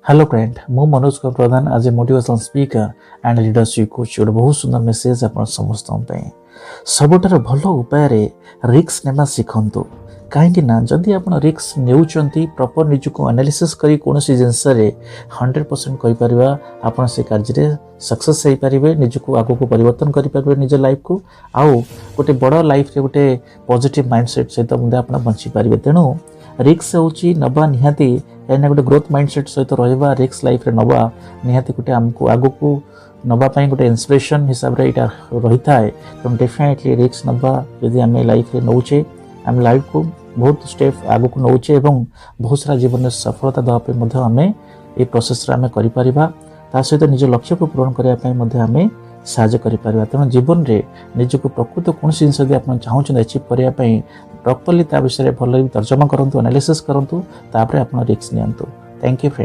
Hello friend, मु मनोज प्रधान आज a motivational speaker and leadership coach गोटे बहुत सुंदर मेसेज आप समस्त सबुठार भल उपाय रिस्क नेमा शिखु कहीं जदि आप रिस्क नेउचंती प्रॉपर निजको एनालिसिस करी कोनोसी जिंस रे 100% कहि परिबा आपण से कार्य रे सक्सेस होई परिबे निजको आगो को परिवर्तन करि परिबे निज लाइफ को आउ गोटे बड़ लाइफ रे गोटे पॉजिटिव माइंडसेट सहित मुंडे आपण बंची परिबे। तेणु रिस्क होची नबा निहाती कहीं गोटे ग्रोथ माइंडसेट सहित रहा रिस्क लाइफ रे नबा निहाती गोटे आमको आगो को नवापाई गोटे इन्स्पिरेशन हिसाब से यहाँ रही थाए। तो डेफिनेटली रिस्क नबा यदि आम लाइफ रे नौचे आम लाइफ को बहुत स्टेप आगो को नौचे और बहुत सारा जीवन में सफलता देवाई आम ये प्रोसेस आम कर सहित निज लक्ष्य को पूरण करने आम साहय कर। तेणु जीवन में निजक प्रकृत कौन जिन आप चाहते अचिव करने प्रॉपर्ली विषय भल तर्जमा करूँ एनालिसिस करूँ आप रिस्क नि। Thank you friend.